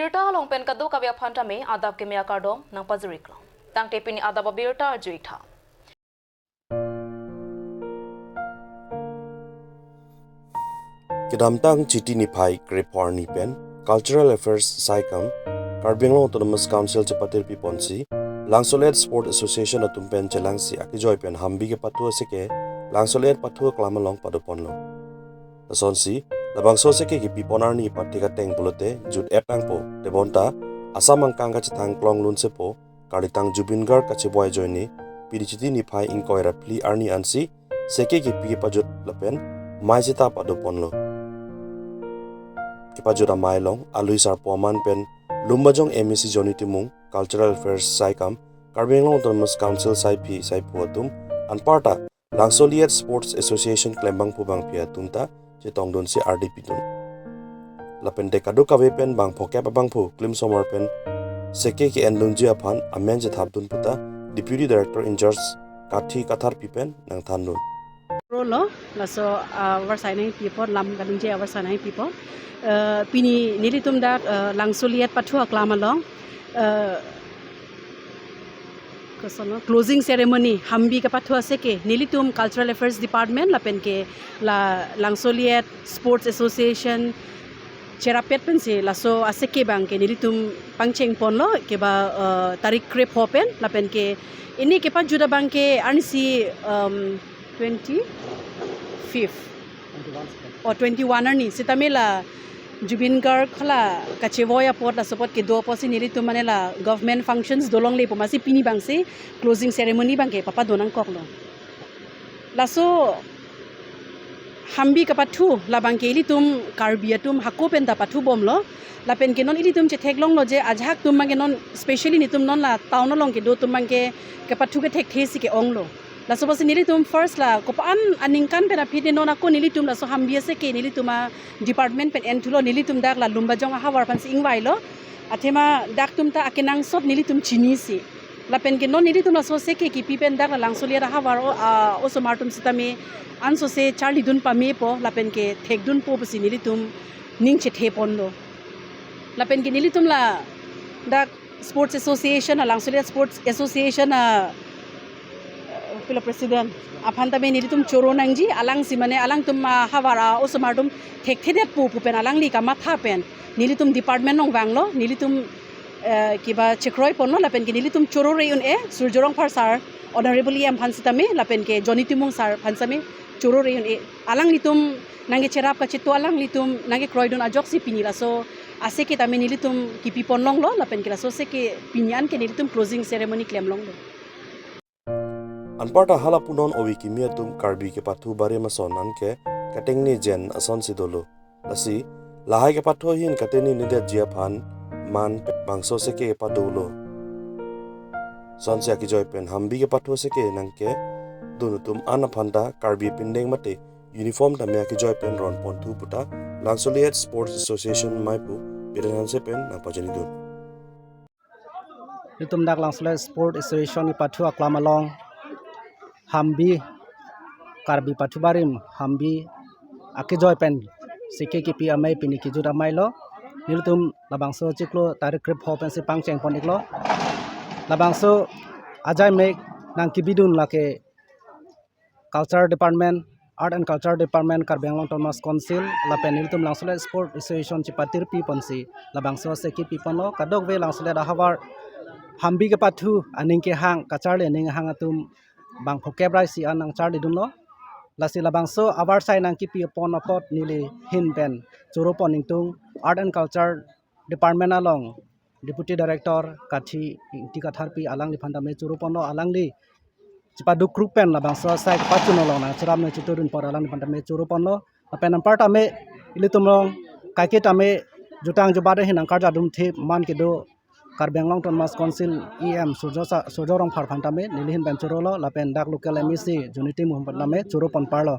Birta longpen kadu kavya phantame adab ke mea kardom nang pazuriklo. Tang tepini adab birta juitha. Kedamtang Chiti Niphai Kreporni Pen Cultural Affairs Saikam Karbinglong Autonomous Council Chapatir Piponsi Langsolet Sport Association Atumpen Chelangsi Akijoy Pen Hambi ke Patua Seke Langsolet Patua Klamalong Paduponlo Nasonsi Labangso Seke ki Piponarni Patika Teng Pulote Jud Epangpo Debonta Asamang Kanga Chitang Klong Lunsepo Kalitang Jubingar Kachiboy Joini Pidichiti Niphai Inkoira Pli Arni Ansi Seke ki Pi Pajut Lapen Maisita Paduponlo Kipajura Mailong, Aluisar Poman Pen, Lumbajong MEC Jonity Mung, Cultural Affairs Saikam, Karbinglong Autonomous Council Saipi Saipuatum, Anparta, Langsoliet Sports Association Klembang Pubang Pia Tumta, Chitongdun si RDP Dun. Lapen dekadu kawepen bang pokep abang pu, Klim Somar Pen, Seke ki Endunji Apan, Amen Jithabdun Puta, Deputy Director in Charge, Kathi Kathar Pipen, Nang Thandun. Rolo, laso our signing people, lam kadunje our signing people. Pini nilitum dak langsoliet patua klamalong. Closing ceremony hambi ka patua seke nilitum Cultural Affairs Department lapen ke la langsoliet Sports Association cerapet pense laso aseke bang ke nilitum pangcheng ponlo ke ba tarik krep hopen lapen ke ini ke pa juda bang ke ansi 25th or 21 ni sitamela Jubingar khala kachevoya port la support ke do posi nili tu manela government functions dolong le pomasi pini bangse closing ceremony bangke papa donang koklo laso hambi kapathu la bangke ilitum karbiatum hakopen da pathu bomlo la pen ke non ilitum che theklong lo je ajhak tum mangi non specially nitum non la taun long ke do tum mangi kapathu ke thek thesi ke onglo la so posi nilitum first la kopan aningkan pena phide non ako nilitum la so hambi se ke nilituma department pen entulo nilitum dak la lumba jong hawar pan sing wailo athema dak tum ta akenang sot nilitum chini si la pen ke non nilitum la so se ke ki pipen dak la langsolia hawar o so martum sitame anso se charlie dun pa me po la pen ke thek dun po posi nilitum ning che the ponlo la pen ke nilitum la dak sports association langsolia sports association Pila President apanta me nilitum choro nangji alang simane alang tum hawara osomartum thek thedet pu pen alang li kama tha pen nilitum department nong wanglo nilitum kiba chekroi ponno la pen ke nilitum choro reun e surjorong phar sar honorable em phansitame la pen ke jonitimung sar phansame choro reun e alang litum nange cherap ka chitto alang litum nange kroidon ajok si pinila so ase ke tame nilitum kipi ponlong lo la pen ke la so se ke pinyan ke nilitum closing ceremony klemlong lo Anparta halapunon owikimia tum karbi ke pathu bare mason anke katengni jen ason sidolo lasi lahai ke pathu hin kateni nide jia phan man bangso seke padolo sonsia ki joy pen hambi ke pathu seke nangke dunutum anaphanda karbi pindeng mate uniform ta mya ki joy pen ron pon thu puta Langsoliet Sports Association maipu bidan se pen na pajani dun Itum dak Langsoliet Sport Association ni pathu aklamalong hambi karbi pathubarim hambi akijoy pen sike ki pi amai pini ki jura mailo niltum labangso chiklo tarik krip hopen si pangcheng poniklo labangso ajai mek nang kibidun lake culture department art and culture department Karbinglong Autonomous Council lapen niltum Langsoliet Sport Association chipatir pi ponsi labangso sike pi ponlo kadok ve Langsoliet ahawar hambi ke pathu aning ke hang kacharle ning hang atum bang phokebrai si anang charli dunlo lasi labangso abar sai nang kipi pon apot nili hin pen choro poning tung art and culture department along deputy director kathi tikathar pi alang li phanda me choro ponlo alang li chipa du group pen labangso sai pachuno long na chiram ne chiturun por alang phanda me choro ponlo pen parta me ilitumlong kaiketa me jutang jubade hinang karja dum the man ke do Karbinglong Autonomous Council EM Surjorong Phar Phantame nilihin ben churolo lapen dak local MEC Junity Muhammad Name churo pon parlo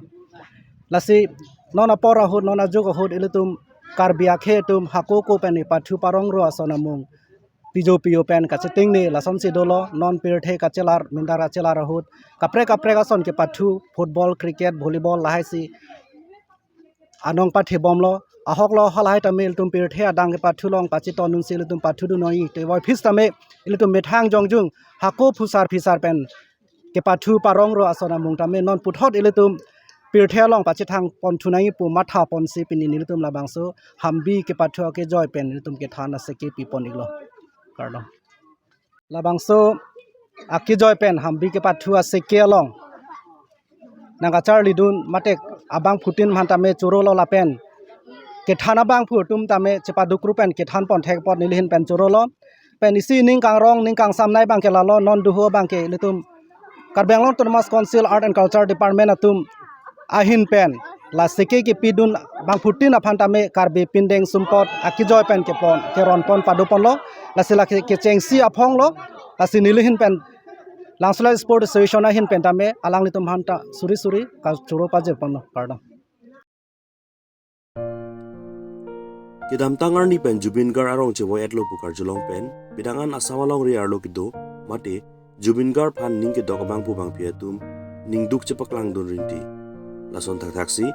lasi nona pora hud nona jogo hud ilitum karbia khe tum hakoko pen pathu parong ro asonamung pijo pio pen kacheting ni lasom si dolo non pir the kachelar mindara chelar hud kapre ka son ke pathu football cricket volleyball lahai si anong pathe bomlo ahok lo halai tamil tum pir the adang ke pathu long pachi tonun sil tum pathu du noi te voi phis tame il tum methang jongjung hako phusar phisar pen ke pathu parong ro asona mung tame non puthot il tum pir the long pachi thang pon thunai pu matha pon si pin il tum labang so hambi ke pathu ke joy pen il tum ke thana se ke pi pon iglo karlo labang so aki joy pen hambi ke pathu ase ke long nanga charli dun matek abang putin mantame churo lo la pen ke thana bang phu tum tame chepa dukru pen ke than pon thek pot nilhin pen churo lo pen isi ning kang rong ning kang samnai bang ke la lo non du ho bang ke litum Karbeng Autonomous Council Art and Culture Department atum ahin pen la seke ke pidun bang putin aphan tame karbe pindeng sumpot aki joy pen ke pon ke ron pon padu pon lo la sila ke chengsi aphong lo la sinilhin pen Langsola Sport Association ahin pen tame alang litum hanta suri suri ka churo pa je pon karda Kidam tangar ni pen Jubin Gar arong che voyat lo pukar julong pen bidangan asamalong ri arlo kido mate Jubin Gar phan ning ke dokabang pu bang piatum ning duk che paklang don rinti lason thak thaksi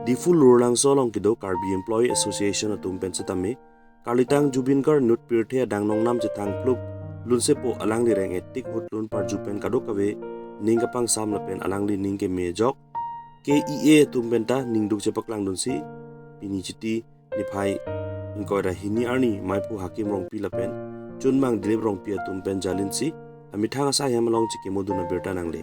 di full lurlang solong kido Karbi Employee Association atum pen setame Karlitang Jubin Gar nut pirthe dang nong nam che thang pluk lunse po alang li reng etik hut lun par jupen kadokawe ning kapang sam la pen alang li ning ke mejok KEA tum pen ta ning duk che paklang don si pini chiti ni phai inkoira hini arni maipu hakim rong pi lapen chunmang dilip rong pi atum pen jalin si amithang asa yamalong chike moduna berta nangle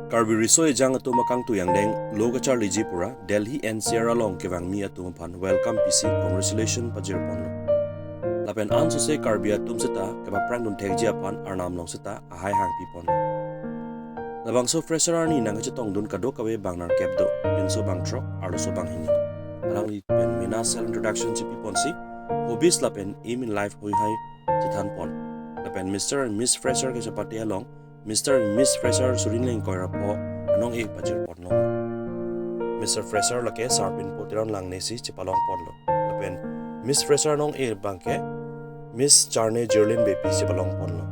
Karbi Risoi jang atu makang tu yang deng loga Charlie Jipura Delhi NCR along kewang mi atu pan welcome PC congratulations pajir ponlo lapen anso se Karbi atum seta keba prang dun thekji apan arnam long seta ahai hang pi ponlo labang so fresher arni nang chetong dun kado kawe bang nar kepdo pinso bang truck arlo so bang hini alang li pen mina self introduction chipi ponsi hobbies lapen aim in life hoi hai chithan pon lapen Mr. and Miss Fresher ke chapati along Mr. and Miss Fresher surinleng koira po anong ek pajir ponlo Mr. Fresher lake sarpin potiran lang nesi chipalong ponlo lapen Miss Fresher nong e bangke Miss Charne Jerlin bepi chipalong ponlo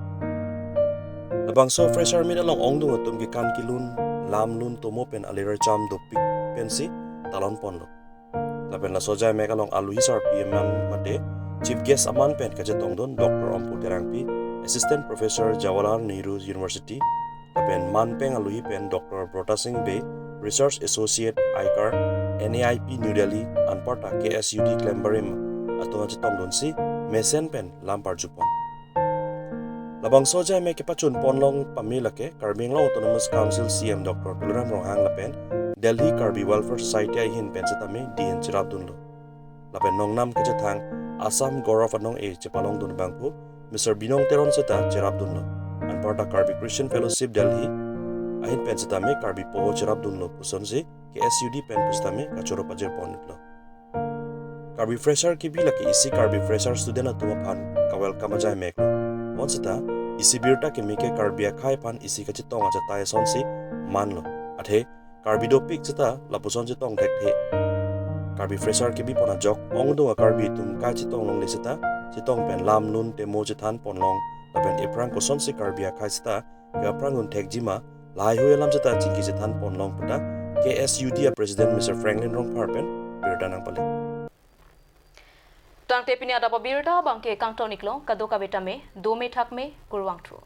labang so Fresher min along ongdung atum ke kan kilun lam lun tomo pen alira cham do pik pensi talon ponlo lapen la soja mek along alu hisar PM mate chief guest aman pen kajatong don Dr. Ampu Terangpi Assistant Professor Jawaharlal Nehru University, lapen Manpeng Alui pen Dr. Brota Singh Bay, Research Associate ICAR, NAIP New Delhi, Anparta KSUD Klembarim, atong chitong don si Mesen pen Lampar Jupon. Labang soja me kepachun ponlong pamilake Karbing Long Autonomous Council CM Dr. Kuluram Rohang lapen Delhi Karbi Welfare Society ahin pen setame DN Chirap dunlo. Lapen nongnam kecethang Assam Gaurav anong e chepalong dun bangpu Mr. Binong Teron seta cherap dunlo Anparta Karbi Christian Fellowship Delhi ahin pen setame Karbi po cherap dunlo pusonsi KSUD pen pustame kachoro pajir ponitlo Karbi Fresher kibi laki isi Karbi Fresher student atuma pan ka welcome ajay meklo mon seta isi birta ke meke Karbi akhai pan isi kachitong acha tae sonsi manlo athe Karbi do pik seta lapuson chitong dekhe Karbi Fresher kibi pona jok ongdo Karbi tum ka chitong long le seta chitong pen lam nun temo chithan ponlong lapen eprang koson si Karbi akhai seta ke aprang un thekjima lai hui lam seta chingki chithan ponlong puta KSUD President Mr. Franklin Rong Parpen birda nang pale Tang te pini ada babirda bangke kang toniklo kadoka betame do me thak me kurwang tru